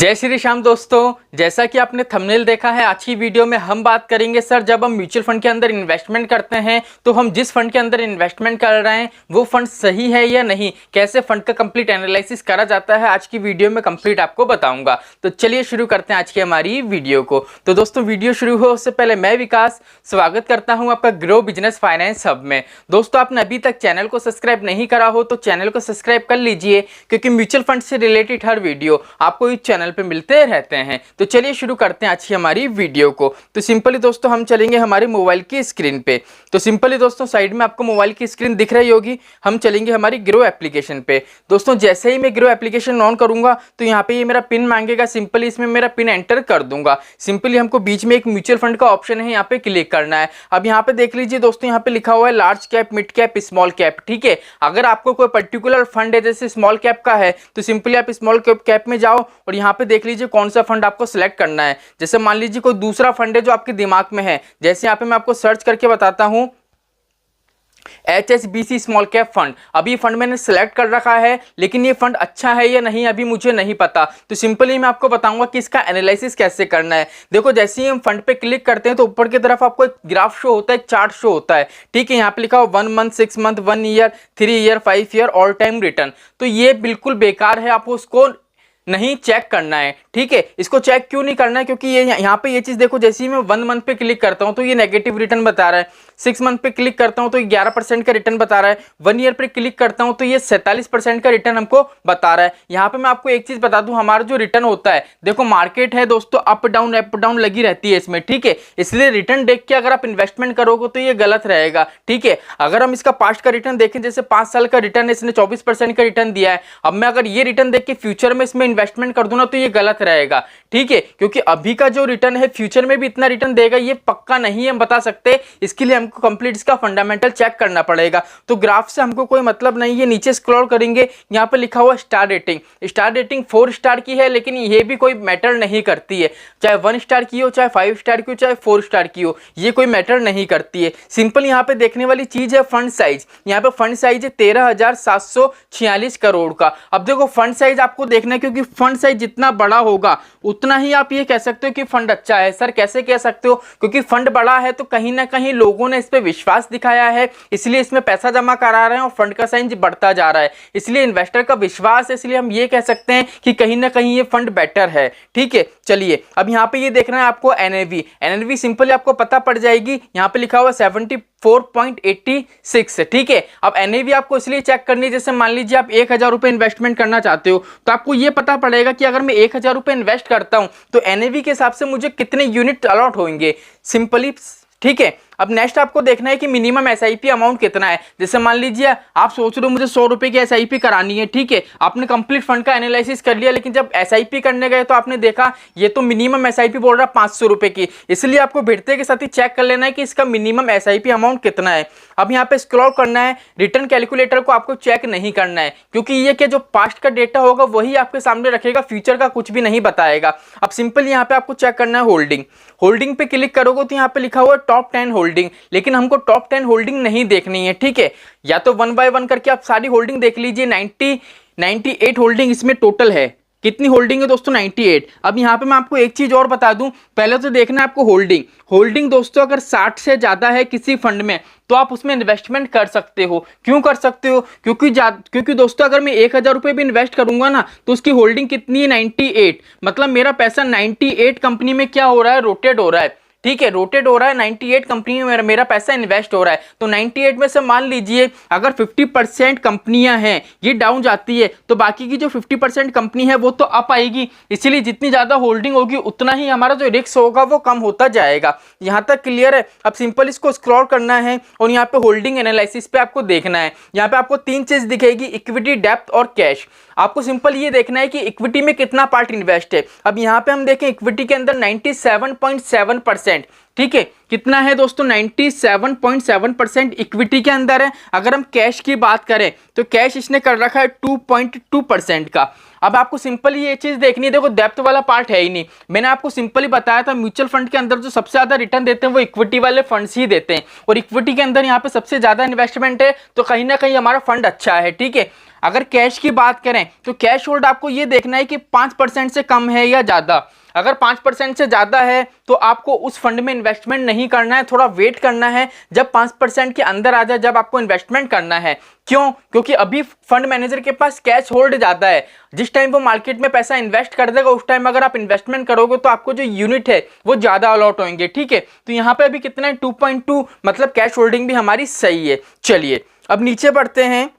जय श्री श्याम दोस्तों, जैसा कि आपने थंबनेल देखा है, आज की वीडियो में हम बात करेंगे सर जब हम म्यूचुअल फंड के अंदर इन्वेस्टमेंट करते हैं तो हम जिस फंड के अंदर इन्वेस्टमेंट कर रहे हैं वो फंड सही है या नहीं, कैसे फंड का कंप्लीट एनालिसिस करा जाता है, आज की वीडियो में कंप्लीट आपको बताऊंगा। तो चलिए शुरू करते हैं आज की हमारी वीडियो को। तो दोस्तों वीडियो शुरू हो उससे पहले मैं विकास स्वागत करता हूँ आपका ग्रो बिजनेस फाइनेंस हब में। दोस्तों आपने अभी तक चैनल को सब्सक्राइब नहीं करा हो तो चैनल को सब्सक्राइब कर लीजिए, क्योंकि म्यूचुअल फंड से रिलेटेड हर वीडियो आपको इस चैनल पे मिलते रहते हैं। तो चलिए शुरू करते हैं आज की हमारी वीडियो को। तो सिंपली दोस्तों हम चलेंगे हमारे मोबाइल की स्क्रीन पे। तो सिंपली दोस्तों साइड में आपको मोबाइल की स्क्रीन दिख रही होगी, हम चलेंगे हमारी ग्रो एप्लीकेशन पे। दोस्तों जैसे ही मैं ग्रो एप्लीकेशन ऑन करूंगा तो यहाँ पे ये मेरा पिन मांगेगा, सिंपली इसमें मेरा पिन एंटर कर दूंगा। सिंपली हमको बीच में एक म्यूचुअल फंड का ऑप्शन है, यहाँ पे क्लिक करना है। अब यहाँ पे देख लीजिए दोस्तों, यहाँ पे लिखा हुआ है large cap, mid cap, small cap. ठीक है, अगर आपको कोई पर्टिकुलर फंड है जैसे स्मॉल कैप का है तो सिंपली आप स्मॉल कैप में जाओ और यहाँ पे देख लीजिए कौन सा फंड आपको सिलेक्ट करना है। जैसे मान लीजिए कोई दूसरा फंड है जो आपके दिमाग में है, जैसे यहाँ पे मैं आपको सर्च करके बताता हूँ HSBC स्मॉल कैप फंड। अभी फंड मैंने सिलेक्ट कर रखा है, लेकिन ये फंड अच्छा है या नहीं अभी मुझे नहीं पता। तो सिंपली मैं आपको बताऊंगा कि इसका एनालिसिस कैसे करना है। देखो जैसे ही हम फंड पे क्लिक करते हैं तो ऊपर की तरफ आपको एक ग्राफ शो होता है, एक चार्ट शो होता है। ठीक है, यहाँ पे लिखा हो 1 month, 6 month, 1 year, 3 year, 5 year all time return. तो ये बिल्कुल बेकार है, आपको उसको नहीं चेक करना है। ठीक है, इसको चेक क्यों नहीं करना है, क्योंकि ये यहाँ पे ये चीज देखो, जैसे ही मैं 1 मंथ पे क्लिक करता हूँ तो ये नेगेटिव रिटर्न बता रहा है, 6 मंथ पे क्लिक करता हूँ तो ये 11% का रिटर्न बता रहा है, 1 ईयर पे क्लिक करता हूँ तो ये 47% का रिटर्न हमको बता रहा है। यहाँ पे मैं आपको एक चीज बता दूं, हमारा जो रिटर्न होता है, देखो मार्केट है दोस्तों, अप डाउन लगी रहती है इसमें। ठीक है, इसलिए रिटर्न देख के अगर आप इन्वेस्टमेंट करोगे तो ये गलत रहेगा। ठीक है, अगर हम इसका पास्ट का रिटर्न देखें, जैसे 5 साल का रिटर्न है, इसने 24% का रिटर्न दिया है। अब मैं अगर ये रिटर्न देख के फ्यूचर में इसमें इन्वेस्टमेंट कर दूं ना तो ये गलत रहेगा। ठीक है, क्योंकि अभी का जो रिटर्न है फ्यूचर में भी इतना रिटर्न देगा ये पक्का नहीं हम बता सकते, इसके लिए हमको कंप्लीट इसका फंडामेंटल चेक करना पड़ेगा। तो ग्राफ से हमको कोई मतलब नहीं है। नीचे स्क्रॉल करेंगे, यहाँ पे लिखा हुआ star rating. Star rating 4 star की है, लेकिन ये भी कोई मैटर नहीं करती है, चाहे 1 स्टार की हो, चाहे 5 स्टार की हो, चाहे 4 स्टार की हो, ये कोई मैटर नहीं करती है। सिंपल यहाँ पे देखने वाली चीज है फंड साइज। यहाँ पे फंड साइज है 13,746 करोड़ का। अब देखो फंड साइज आपको देखना है, क्योंकि फंड साइज जितना बड़ा होगा उतना ही आप ये कह सकते हो कि फंड अच्छा है। सर कैसे कह सकते हो, क्योंकि फंड बड़ा है तो कहीं ना कहीं लोगों ने इस पे विश्वास दिखाया है, इसलिए इसमें पैसा जमा करा रहे हैं और फंड का साइज बढ़ता जा रहा है, इसलिए इन्वेस्टर का विश्वास है, इसलिए हम ये कह सकते हैं कि कहीं ना कहीं ये फंड बेटर है। ठीक है, चलिए अब यहाँ पे ये देखना है आपको एनएवी सिंपली आपको पता पड़ जाएगी। यहाँ पे लिखा हुआ 74.86 है। ठीक है, अब एनएवी आपको इसलिए चेक करनी है, जैसे मान लीजिए आप 1,000 रुपए इन्वेस्टमेंट करना चाहते हो तो आपको ये पता पड़ेगा कि अगर मैं 1,000 रुपए इन्वेस्ट करता हूं तो एनएवी के हिसाब से मुझे कितने यूनिट अलॉट होंगे सिंपली। ठीक है, अब नेक्स्ट आपको देखना है कि मिनिमम एसआईपी अमाउंट कितना है। जैसे मान लीजिए आप सोच रहे हो मुझे 100 रुपए की एसआईपी करानी है। ठीक है, आपने कंप्लीट फंड का एनालिसिस कर लिया, लेकिन जब एसआईपी करने गए तो आपने देखा ये तो मिनिमम एसआईपी बोल रहा है 500 रुपए की, इसलिए आपको भिड़ते के साथ ही चेक कर लेना है कि इसका मिनिमम एसआईपी अमाउंट कितना है। अब यहाँ पे स्क्रॉल करना है, रिटर्न कैलकुलेटर को आपको चेक नहीं करना है, क्योंकि ये कि जो पास्ट का डेटा होगा वही आपके सामने रखेगा, फ्यूचर का कुछ भी नहीं बताएगा। अब सिंपल यहाँ पे आपको चेक करना है होल्डिंग पे क्लिक करोगे तो यहाँ पे लिखा हुआ है टॉप 10 होल्डिंग, लेकिन हमको टॉप 10 होल्डिंग नहीं देखनी है। ठीक है, या तो 1 बाय 1 करके आप सारी होल्डिंग देख लीजिए। 98 होल्डिंग इसमें टोटल है। कितनी होल्डिंग है दोस्तों? 98। अब यहाँ पे मैं आपको एक चीज और बता दूं, पहले तो देखना है आपको होल्डिंग दोस्तों अगर 60 से ज्यादा है किसी फंड में तो आप उसमें इन्वेस्टमेंट कर सकते हो। क्यों कर सकते हो? क्योंकि दोस्तों अगर मैं 1,000 रुपए भी इन्वेस्ट करूंगा ना तो उसकी होल्डिंग कितनी है? 98। मतलब मेरा पैसा 98 कंपनी में क्या हो रहा है? रोटेट हो रहा है। ठीक है, रोटेट हो रहा है, 98 कंपनी में मेरा पैसा इन्वेस्ट हो रहा है। तो 98 में से मान लीजिए अगर 50% कंपनियां हैं ये डाउन जाती है तो बाकी की जो 50% कंपनी है वो तो अप आएगी, इसीलिए जितनी ज्यादा होल्डिंग होगी उतना ही हमारा जो रिस्क होगा वो कम होता जाएगा। यहाँ तक क्लियर है? अब सिंपल इसको स्क्रॉल करना है और यहाँ पे होल्डिंग एनालिसिस पे आपको देखना है। यहाँ पे आपको 3 चीज दिखेगी, इक्विटी, डेप्थ और कैश। आपको सिंपल ये देखना है कि इक्विटी में कितना पार्ट इन्वेस्ट है। अब यहाँ पे हम देखें इक्विटी के अंदर 97.7%। ठीक है, कितना है दोस्तों? 97.7% इक्विटी के अंदर है। अगर हम कैश की बात करें तो कैश इसने कर रखा है 2.2% का। अब आपको सिंपली ये चीज देखनी है, देखो डेप्थ वाला पार्ट है ही नहीं। मैंने आपको सिंपली बताया था म्यूचुअल फंड के अंदर जो सबसे ज्यादा रिटर्न देते हैं वो इक्विटी वाले फंड्स ही देते हैं, और इक्विटी के अंदर यहाँ पे सबसे ज्यादा इन्वेस्टमेंट है तो कहीं ना कहीं हमारा फंड अच्छा है। ठीक है, अगर कैश की बात करें तो कैश होल्ड आपको ये देखना है कि 5% से कम है या ज़्यादा। अगर 5% से ज़्यादा है तो आपको उस फंड में इन्वेस्टमेंट नहीं करना है, थोड़ा वेट करना है जब 5% के अंदर आ जाए, जब आपको इन्वेस्टमेंट करना है। क्यों? क्योंकि अभी फंड मैनेजर के पास कैश होल्ड ज़्यादा है। जिस टाइम वो मार्केट में पैसा इन्वेस्ट कर देगा उस टाइम अगर आप इन्वेस्टमेंट करोगे तो आपको जो यूनिट है वो ज़्यादा अलॉट होंगे। ठीक है, तो यहाँ पे अभी कितना है 2.2, मतलब कैश होल्डिंग भी हमारी सही है। चलिए अब नीचे बढ़ते हैं।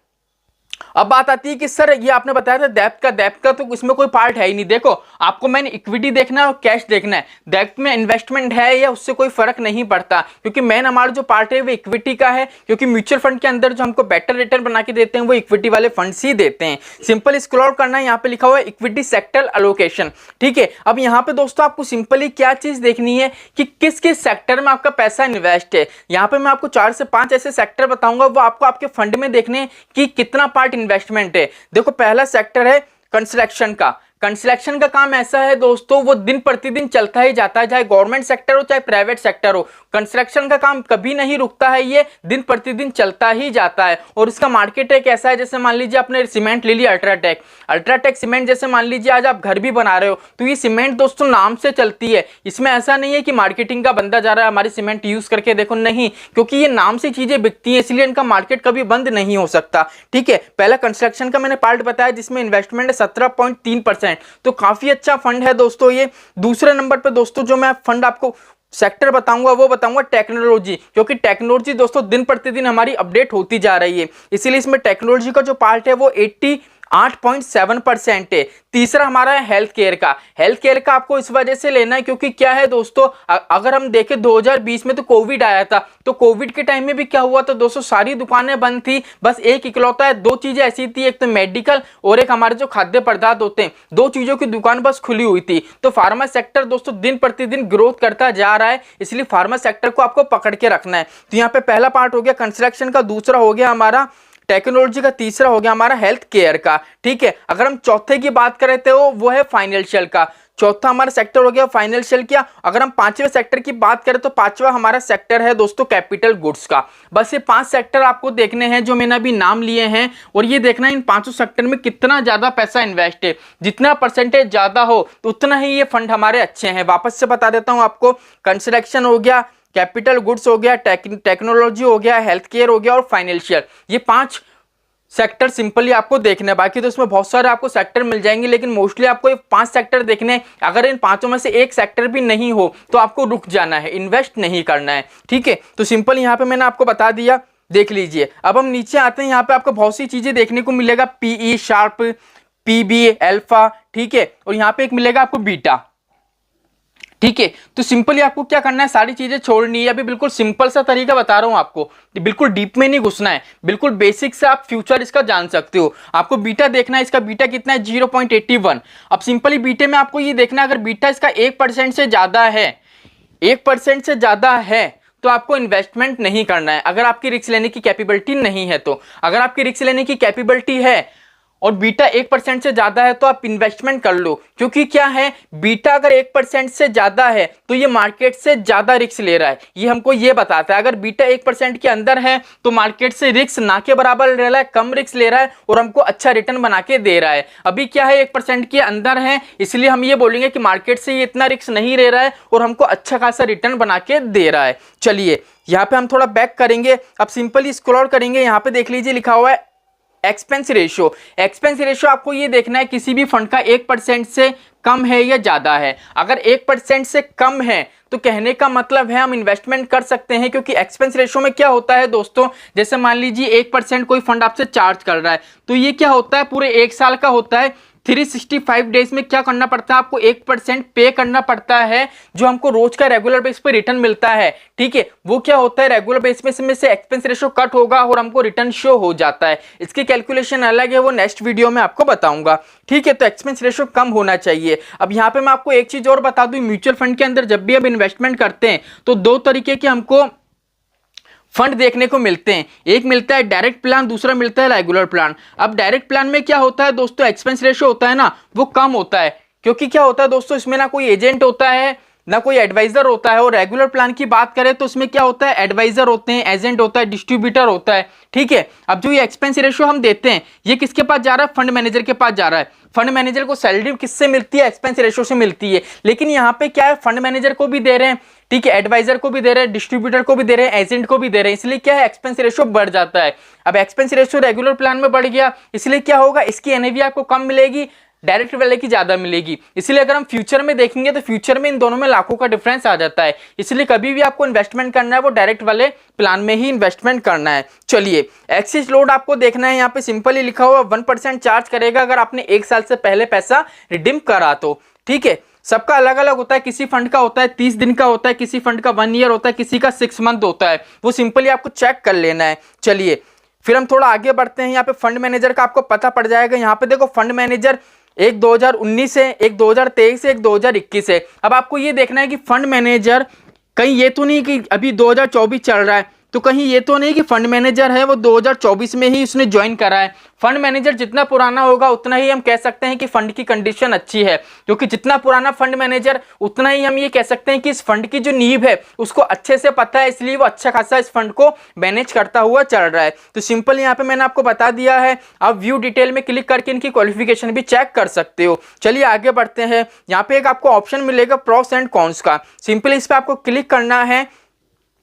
अब बात आती है कि सर ये आपने बताया था डेप्थ का तो इसमें कोई पार्ट है ही नहीं। देखो आपको मैंने इक्विटी देखना है और कैश देखना है, डेप्थ में इन्वेस्टमेंट है या उससे कोई फर्क नहीं पड़ता, क्योंकि मेन हमारा जो पार्ट है वो इक्विटी का है। क्योंकि म्यूचुअल फंड के अंदर जो हमको बेटर रिटर्न बना के देते हैं वो इक्विटी वाले फंड्स ही देते हैं। सिंपल स्क्रॉल करना है, यहाँ पे लिखा हुआ है इक्विटी सेक्टर एलोकेशन। ठीक है, अब यहाँ पे दोस्तों आपको सिंपली क्या चीज देखनी है कि किस किस सेक्टर में आपका पैसा इन्वेस्ट है। यहाँ पे मैं आपको 4 से 5 ऐसे सेक्टर बताऊंगा, वो आपको आपके फंड में देखने कि कितना पार्ट इन्वेस्टमेंट है। देखो पहला सेक्टर है कंस्ट्रक्शन का। कंस्ट्रक्शन का काम ऐसा है दोस्तों, वो दिन प्रतिदिन चलता ही जाता है, चाहे गवर्नमेंट सेक्टर हो चाहे प्राइवेट सेक्टर हो। कंस्ट्रक्शन का काम कभी नहीं रुकता है, ये दिन प्रतिदिन चलता ही जाता है। और इसका मार्केट एक ऐसा है, जैसे मान लीजिए आपने सीमेंट ले लिया अल्ट्राटेक सीमेंट, जैसे मान लीजिए आज आप घर भी बना रहे हो तो ये सीमेंट दोस्तों नाम से चलती है। इसमें ऐसा नहीं है कि मार्केटिंग का बंदा जा रहा है हमारी सीमेंट यूज करके देखो, नहीं, क्योंकि ये नाम से चीजें बिकती है इसलिए इनका मार्केट कभी बंद नहीं हो सकता। ठीक है, पहला कंस्ट्रक्शन का मैंने पार्ट बताया जिसमें इन्वेस्टमेंट है 17.3%, तो काफी अच्छा फंड है दोस्तों ये। दूसरे नंबर पे दोस्तों जो मैं फंड आपको सेक्टर बताऊंगा वो बताऊंगा टेक्नोलॉजी, क्योंकि टेक्नोलॉजी दोस्तों दिन प्रतिदिन हमारी अपडेट होती जा रही है, इसीलिए इसमें टेक्नोलॉजी का जो पार्ट है वो 8.7% है। तीसरा हमारा है हेल्थ केयर का। हेल्थ केयर का आपको इस वजह से लेना है क्योंकि क्या है दोस्तों, अगर हम देखें 2020 में तो कोविड आया था, तो कोविड के टाइम में भी क्या हुआ था दोस्तों, सारी दुकानें बंद थी, बस एक इकलौता है, दो चीजें ऐसी थी, एक तो मेडिकल और एक हमारे जो खाद्य पदार्थ होते हैं, दो चीजों की दुकान बस खुली हुई थी। तो फार्मा सेक्टर दोस्तों दिन प्रतिदिन ग्रोथ करता जा रहा है, इसलिए फार्मा सेक्टर को आपको पकड़ के रखना है। तो यहाँ पे पहला पार्ट हो गया कंस्ट्रक्शन का, दूसरा हो गया हमारा टेक्नोलॉजी का, तीसरा हो गया हमारा हेल्थ केयर का। ठीक है, अगर हम चौथे की बात करें तो वो है फाइनेंशियल का। चौथा हमारा सेक्टर हो गया फाइनेंशियल का। अगर हम पांचवें सेक्टर की बात करें तो पांचवा हमारा सेक्टर है दोस्तों कैपिटल गुड्स का। बस ये 5 सेक्टर आपको देखने हैं जो मैंने अभी नाम लिए हैं, और ये देखना है इन 5 सेक्टर में कितना ज्यादा पैसा इन्वेस्ट है। जितना परसेंटेज ज्यादा हो तो उतना ही ये फंड हमारे अच्छे हैं। वापस से बता देता हूं आपको, कंस्ट्रक्शन हो गया, कैपिटल गुड्स हो गया, टेक्नोलॉजी हो गया, हेल्थ केयर हो गया और फाइनेंशियल, ये 5 सेक्टर सिंपली आपको देखने हैं। बाकी तो इसमें बहुत सारे आपको सेक्टर मिल जाएंगे, लेकिन मोस्टली आपको ये 5 सेक्टर देखने हैं। अगर इन 5 में से एक सेक्टर भी नहीं हो तो आपको रुक जाना है, इन्वेस्ट नहीं करना है। ठीक है, तो सिंपल यहाँ पे मैंने आपको बता दिया, देख लीजिए। अब हम नीचे आते हैं, यहाँ पे आपको बहुत सी चीजें देखने को मिलेगा, पीई, शार्प, पीबी, अल्फा, ठीक है, और यहाँ पे एक मिलेगा आपको बीटा। ठीक है, तो सिंपली आपको क्या करना है, सारी चीजें छोड़नी है। अभी बिल्कुल सिंपल सा तरीका बता रहा हूं आपको, बिल्कुल डीप में नहीं घुसना है, बिल्कुल बेसिक से आप फ्यूचर इसका जान सकते हो। आपको बीटा देखना है, इसका बीटा कितना है 0.81। अब सिंपली बीटे में आपको ये देखना है, अगर बीटा इसका 1% से ज्यादा है, 1% से ज्यादा है तो आपको इन्वेस्टमेंट नहीं करना है, अगर आपकी रिस्क लेने की कैपेबिलिटी नहीं है तो। अगर आपकी रिस्क लेने की कैपेबिलिटी है और बीटा 1% से ज्यादा है तो आप इन्वेस्टमेंट कर लो, क्योंकि क्या है, बीटा अगर 1% से ज्यादा है तो ये मार्केट से ज्यादा रिस्क ले रहा है, ये हमको ये बताता है। अगर बीटा 1% के अंदर है तो मार्केट से रिस्क ना के बराबर ले रहा है, कम रिस्क ले रहा है और हमको अच्छा रिटर्न बना के दे रहा है। अभी क्या है, 1% के अंदर है, इसलिए हम ये बोलेंगे कि मार्केट से ये इतना रिस्क नहीं ले रहा है और हमको अच्छा खासा रिटर्न बना के दे रहा है। चलिए यहाँ पे हम थोड़ा बैक करेंगे, अब सिंपली स्क्रॉल करेंगे, यहाँ पे देख लीजिए लिखा हुआ है एक्सपेंस रेशियो। एक्सपेंस रेशियो आपको ये देखना है किसी भी फंड का 1% से कम है या ज्यादा है। अगर 1% से कम है तो कहने का मतलब है हम इन्वेस्टमेंट कर सकते हैं, क्योंकि एक्सपेंस रेशियो में क्या होता है दोस्तों, जैसे मान लीजिए 1% कोई फंड आपसे चार्ज कर रहा है तो ये क्या होता है, पूरे 1 साल का होता है। 365 डेज में क्या करना पड़ता है, आपको 1% पे करना पड़ता है, जो हमको रोज का रेगुलर बेस पे रिटर्न मिलता है। ठीक है, वो क्या होता है, रेगुलर बेस में से एक्सपेंस रेशियो कट होगा और हमको रिटर्न शो हो जाता है। इसकी कैलकुलेशन अलग है, वो नेक्स्ट वीडियो में आपको बताऊंगा। ठीक है, तो एक्सपेंस रेशियो कम होना चाहिए। अब यहाँ पे मैं आपको एक चीज और बता दूं, म्यूचुअल फंड के अंदर जब भी आप इन्वेस्टमेंट करते हैं तो 2 तरीके के हमको फंड देखने को मिलते हैं, एक मिलता है डायरेक्ट प्लान, दूसरा मिलता है रेगुलर प्लान। अब डायरेक्ट प्लान में क्या होता है दोस्तों, एक्सपेंस रेशियो होता है ना वो कम होता है, क्योंकि क्या होता है दोस्तों, इसमें ना कोई एजेंट होता है ना कोई एडवाइजर होता है। और रेगुलर प्लान की बात करें तो उसमें क्या होता है, एडवाइजर होते हैं, एजेंट होता है, डिस्ट्रीब्यूटर होता है, ठीक है। अब जो ये एक्सपेंस रेशियो हम देते हैं ये किसके पास जा रहा है, फंड मैनेजर के पास जा रहा है। फंड मैनेजर को सैलरी किससे मिलती है, एक्सपेंस रेशियो से मिलती है। लेकिन यहाँ पे क्या है, फंड मैनेजर को भी दे रहे हैं, ठीक है, एडवाइजर को भी दे रहे हैं, डिस्ट्रीब्यूटर को भी दे रहे हैं, एजेंट को भी दे रहे हैं, इसलिए क्या है, एक्सपेंस रेशियो बढ़ जाता है। अब एक्सपेंस रेशियो रेगुलर प्लान में बढ़ गया, इसलिए क्या होगा, इसकी एनएवी आपको कम मिलेगी, डायरेक्ट वाले की ज्यादा मिलेगी। इसलिए अगर हम फ्यूचर में देखेंगे तो फ्यूचर में इन दोनों में लाखों का डिफरेंस आ जाता है। इसलिए कभी भी आपको इन्वेस्टमेंट करना है वो डायरेक्ट वाले प्लान में ही इन्वेस्टमेंट करना है। चलिए, एक्सिस लोड आपको देखना है, यहाँ पे सिंपली लिखा हुआ 1% चार्ज करेगा अगर आपने 1 साल से पहले पैसा रिडीम करा तो, ठीक है। सबका अलग अलग होता है, किसी फंड का होता है 30 दिन का होता है, किसी फंड का 1 ईयर होता है, किसी का 6 मंथ होता है, वो सिंपली आपको चेक कर लेना है। चलिए फिर हम थोड़ा आगे बढ़ते हैं। यहाँ पे फंड मैनेजर का आपको पता पड़ जाएगा। यहाँ पे देखो फंड मैनेजर एक 2019 है, एक 2023 है, एक 2021 है। अब आपको ये देखना है कि फंड मैनेजर कहीं ये तो नहीं कि अभी 2024 चल रहा है, तो कहीं ये तो नहीं कि फंड मैनेजर है वो 2024 में ही उसने ज्वाइन करा है। फंड मैनेजर जितना पुराना होगा उतना ही हम कह सकते हैं कि फंड की कंडीशन अच्छी है, क्योंकि जितना पुराना फंड मैनेजर उतना ही हम ये कह सकते हैं कि इस फंड की जो नींव है उसको अच्छे से पता है, इसलिए वो अच्छा खासा इस फंड को मैनेज करता हुआ चल रहा है। तो सिंपल यहाँ पे मैंने आपको बता दिया है, आप व्यू डिटेल में क्लिक करके इनकी क्वालिफिकेशन भी चेक कर सकते हो। चलिए आगे बढ़ते हैं। यहाँ पे एक आपको ऑप्शन मिलेगा प्रोस एंड कॉन्स का, सिंपली इस पर आपको क्लिक करना है।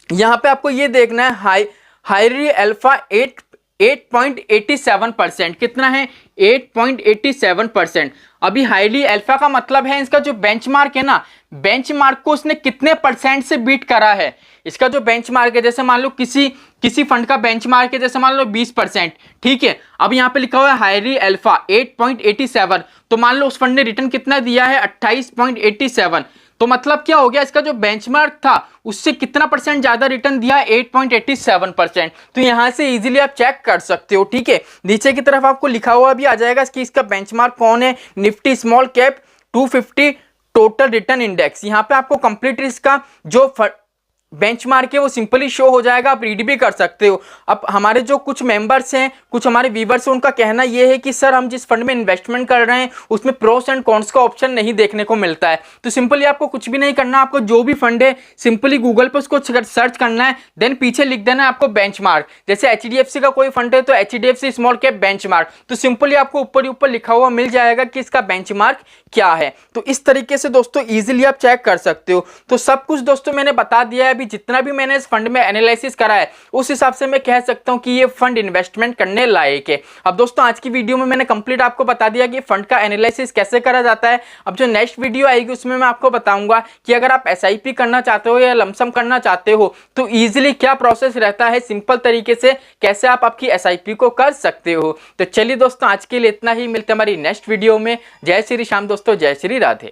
यहाँ पे आपको ये देखना है हायरी अल्फा 8.87%, कितना है, 8.87%। अभी हाईली अल्फा का मतलब है इसका जो बेंचमार्क है ना, बेंचमार्क को उसने कितने परसेंट से बीट करा है। इसका जो बेंचमार्क है, जैसे मान लो किसी फंड का बेंचमार्क है जैसे मान लो 20%, ठीक है। अब यहाँ पे लिखा हुआ है हाईली अल्फा 8.87, तो मान लो उस फंड ने रिटर्न कितना दिया है, 28.87, तो मतलब क्या हो गया, इसका जो बेंचमार्क था उससे कितना परसेंट ज्यादा रिटर्न दिया, 8.87%। तो यहां से इजीली आप चेक कर सकते हो, ठीक है। नीचे की तरफ आपको लिखा हुआ भी आ जाएगा कि इसका बेंचमार्क कौन है, Nifty small cap 250 total return index. यहाँ पे आपको कंप्लीट इसका जो बेंचमार्क है वो सिंपली शो हो जाएगा, आप रीड भी कर सकते हो। अब हमारे जो कुछ मेंबर्स हैं, कुछ हमारे व्यूवर्स हैं, उनका कहना ये है कि सर हम जिस फंड में इन्वेस्टमेंट कर रहे हैं उसमें प्रोस एंड कॉन्स का ऑप्शन नहीं देखने को मिलता है। तो सिंपली आपको कुछ भी नहीं करना, आपको जो भी फंड है सिंपली गूगल पर उसको सर्च करना है, देन पीछे लिख देना है आपको बेंचमार्क। जैसे HDFC का कोई फंड है तो HDFC स्मॉल कैप बेंचमार्क, तो सिंपली आपको ऊपर ही ऊपर लिखा हुआ मिल जाएगा कि इसका बेंचमार्क क्या है। तो इस तरीके से दोस्तों इजीली आप चेक कर सकते हो। तो सब कुछ दोस्तों मैंने बता दिया है। अभी जितना भी मैंने इस फंड में एनालिसिस करा है उस हिसाब से मैं कह सकता हूं कि ये फंड इन्वेस्टमेंट करने लायक है। अब दोस्तों आज की वीडियो में मैंने कंप्लीट आपको बता दिया कि फंड का एनालिसिस कैसे करा जाता है। अब जो नेक्स्ट वीडियो आएगी उसमें मैं आपको बताऊंगा कि अगर आप SIP करना चाहते हो या लमसम करना चाहते हो तो इजीली क्या प्रोसेस रहता है, सिंपल तरीके से कैसे आप आपकी SIP को कर सकते हो। तो चलिए दोस्तों आज के लिए इतना ही, मिलते हैं हमारी नेक्स्ट वीडियो में। जय श्री राम दोस्तों, जय श्री राधे।